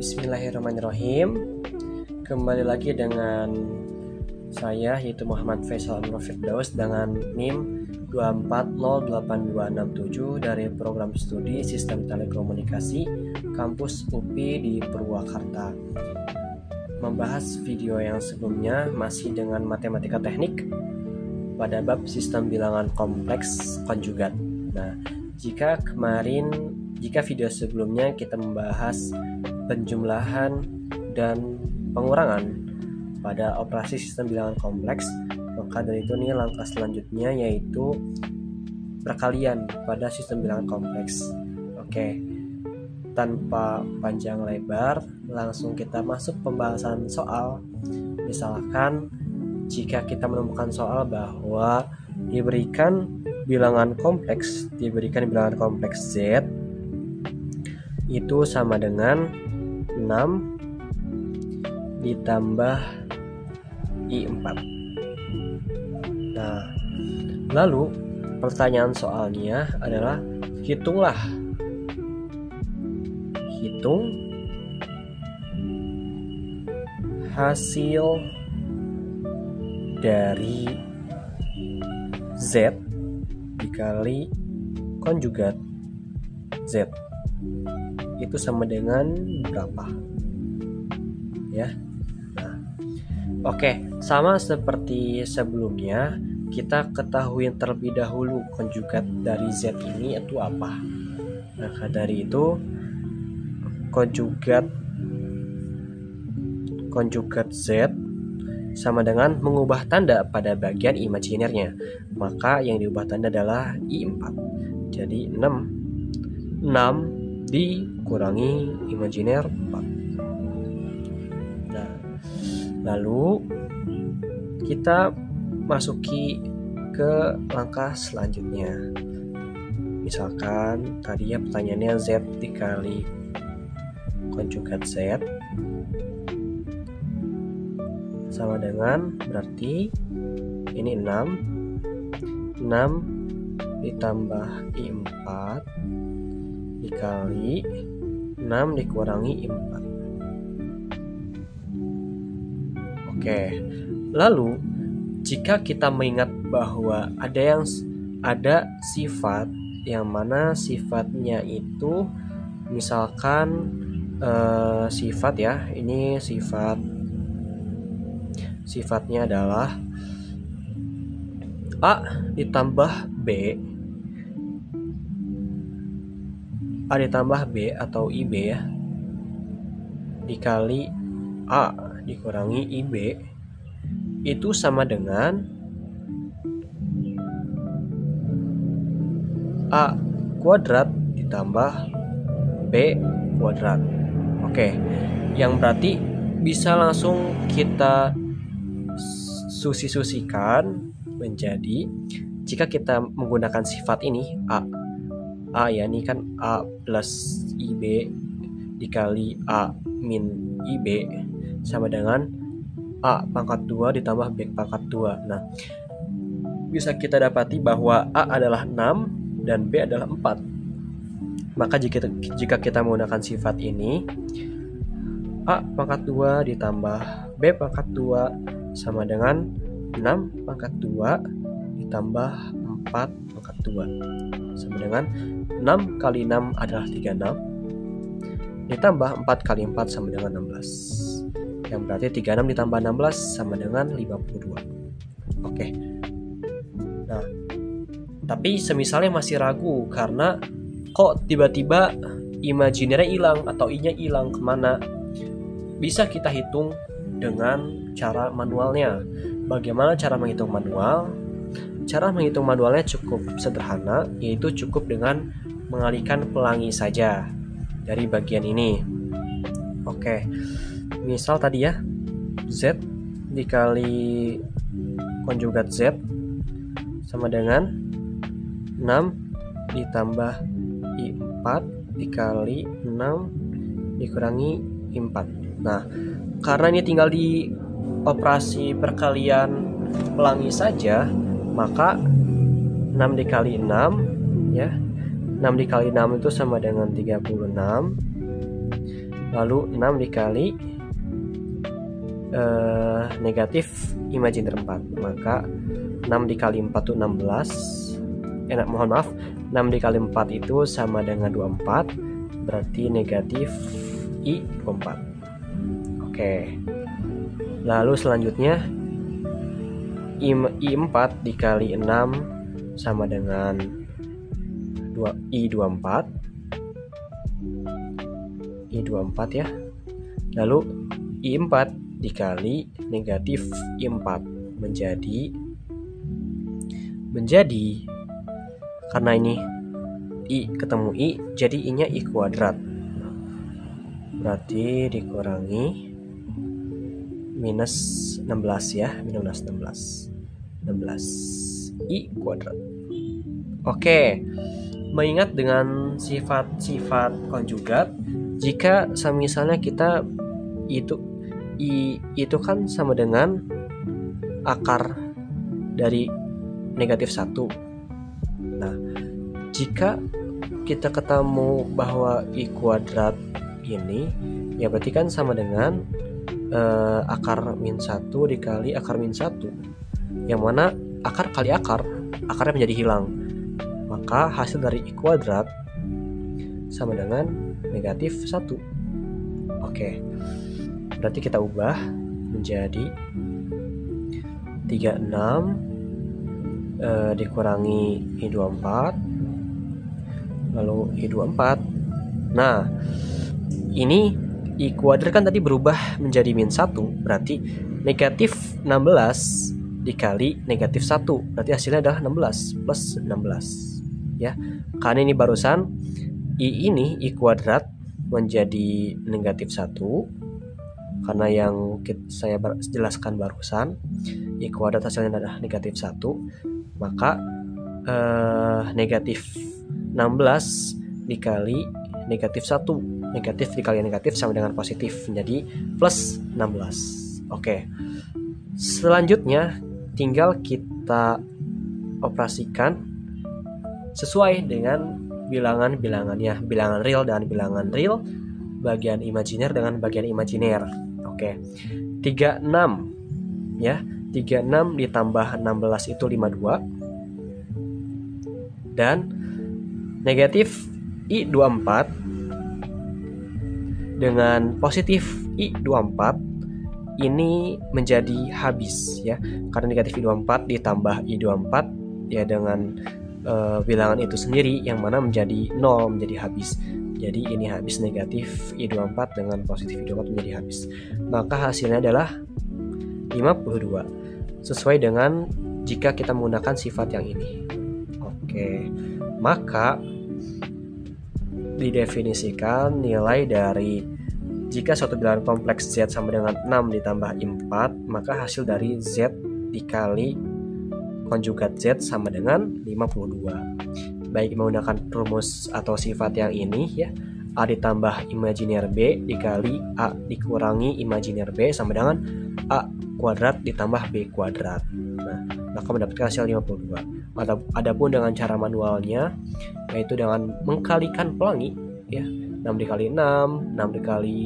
Bismillahirrahmanirrahim. Kembali lagi dengan saya yaitu Muhammad Faisal Firdaus dengan NIM 2408267 dari program studi Sistem Telekomunikasi Kampus UPI di Purwakarta. Membahas video yang sebelumnya masih dengan matematika teknik pada bab sistem bilangan kompleks konjugat. Nah, jika video sebelumnya kita membahas penjumlahan dan pengurangan pada operasi sistem bilangan kompleks, maka dari itu nih langkah selanjutnya yaitu perkalian pada sistem bilangan kompleks. Oke, tanpa panjang lebar langsung kita masuk pembahasan soal. Misalkan jika kita menemukan soal bahwa diberikan bilangan kompleks Z itu sama dengan 6 ditambah I4. Nah, lalu pertanyaan soalnya adalah hitung hasil dari Z dikali konjugat Z itu sama dengan berapa ya. Nah, oke, sama seperti sebelumnya kita ketahui terlebih dahulu konjugat dari Z ini itu apa. Maka dari itu konjugat Z sama dengan mengubah tanda pada bagian imajinernya. Maka yang diubah tanda adalah I4. Jadi 6 dikurangi imajiner 4. Nah, lalu kita masuki ke langkah selanjutnya. Misalkan tadi ya pertanyaannya Z dikali konjugat Z sama dengan, berarti ini 6 ditambah I4 dikali 6 dikurangi I4. Oke, lalu jika kita mengingat bahwa ada sifat yang mana sifatnya itu misalkan sifat ya, ini sifatnya adalah A ditambah B atau IB ya, dikali A dikurangi IB itu sama dengan A kuadrat ditambah B kuadrat. Oke, yang berarti bisa langsung kita susikan menjadi, jika kita menggunakan sifat ini A ya, ini kan A plus IB dikali A min IB sama dengan A pangkat 2 ditambah B pangkat 2. Nah, bisa kita dapati bahwa A adalah 6 dan B adalah 4. Maka jika kita menggunakan sifat ini, A pangkat 2 ditambah B pangkat 2 sama dengan 6 pangkat 2 ditambah 4 pangkat 2 sama dengan 6 kali 6 adalah 36 ditambah 4 kali 4 sama dengan 16, yang berarti 36 ditambah 16 sama dengan 52. Oke. Nah, tapi semisalnya masih ragu karena kok tiba-tiba imajinernya hilang atau I-nya hilang kemana, bisa kita hitung dengan cara manualnya. Bagaimana cara menghitung manual? Cara menghitung manualnya cukup sederhana, yaitu cukup dengan mengalihkan pelangi saja dari bagian ini. Oke, misal tadi ya, Z dikali konjugat Z sama dengan 6 ditambah I4 dikali 6 dikurangi I4. Nah, karena ini tinggal di operasi perkalian pelangi saja, maka 6 dikali 6 ya, 6 dikali 6 itu sama dengan 36 lalu 6 dikali negatif imajiner 4, maka 6 dikali 4 itu 16. Mohon maaf, 6 dikali 4 itu sama dengan 24, berarti negatif I 24. Oke. Lalu selanjutnya I4 dikali 6 sama dengan I24. I24 ya. Lalu I4 dikali negatif I4 menjadi karena ini I ketemu I, jadi I-nya I kuadrat. Berarti dikurangi minus 16 ya, minus 16 I kuadrat. Oke, mengingat dengan sifat-sifat konjugat, jika misalnya kita I itu kan sama dengan akar dari negatif 1. Nah, jika kita ketemu bahwa I kuadrat ini, ya berarti kan sama dengan akar min 1 dikali akar min 1, yang mana akar kali akarnya menjadi hilang, maka hasil dari I kuadrat sama dengan negatif 1. Oke, berarti kita ubah menjadi 36 dikurangi I24 lalu I24. Nah, ini I kuadrat kan tadi berubah menjadi min 1, berarti negatif 16 dikali negatif 1, berarti hasilnya adalah 16 plus 16 ya. Karena ini barusan I kuadrat menjadi negatif 1, karena yang saya jelaskan barusan I kuadrat hasilnya adalah negatif 1, maka negatif 16 dikali negatif 1, negatif dikali negatif sama dengan positif, menjadi plus 16. Oke, selanjutnya tinggal kita operasikan sesuai dengan bilangan-bilangannya, bilangan real dan bilangan real, bagian imajiner dengan bagian imajiner. Oke, 36 ya, 36 ditambah 16 itu 52, dan negatif I24 dengan positif I24 ini menjadi habis ya, karena negatif I24 ditambah I24 ya dengan bilangan itu sendiri, yang mana menjadi 0, menjadi habis. Jadi ini habis, negatif I24 dengan positif I24 menjadi habis, maka hasilnya adalah 52 sesuai dengan jika kita menggunakan sifat yang ini. Oke, maka didefinisikan nilai dari jika suatu bilangan kompleks Z sama dengan 6 ditambah I4, maka hasil dari Z dikali konjugat Z sama dengan 52. Baik menggunakan rumus atau sifat yang ini ya, A ditambah imajiner B dikali A dikurangi imajiner B sama dengan A kuadrat ditambah B kuadrat. Nah, maka mendapatkan hasil 52. Adapun dengan cara manualnya, yaitu dengan mengkalikan pelangi ya, 6 dikali 6, 6 dikali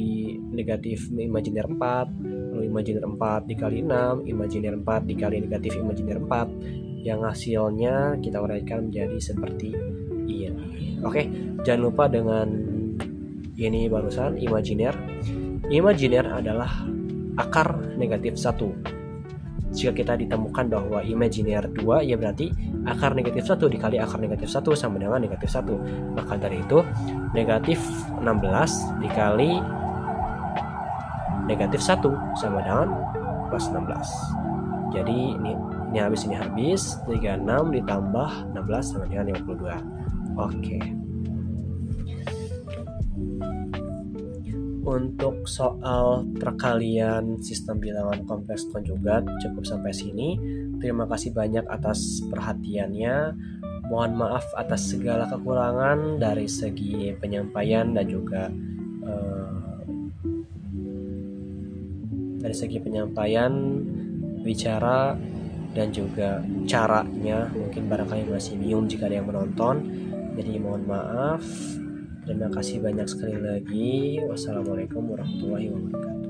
negatif imajiner 4, lalu imajiner 4 dikali 6, imajiner 4 dikali negatif imajiner 4, yang hasilnya kita uraikan menjadi seperti ini. Oke, jangan lupa dengan ini barusan imajiner adalah akar negatif 1. Jika kita ditemukan bahwa imajiner 2, ya berarti akar negatif 1 dikali akar negatif 1 sama dengan negatif 1. Maka dari itu negatif 16 dikali negatif 1 sama dengan plus 16. Jadi ini habis, 36 ditambah 16 sama dengan 52. Oke. Untuk soal perkalian sistem bilangan kompleks konjugat cukup sampai sini. Terima kasih banyak atas perhatiannya. Mohon maaf atas segala kekurangan dari segi penyampaian dan juga dari segi penyampaian bicara dan juga caranya. Mungkin barangkali masih bingung jika ada yang menonton. Jadi mohon maaf. Terima kasih banyak sekali lagi. Wassalamualaikum warahmatullahi wabarakatuh.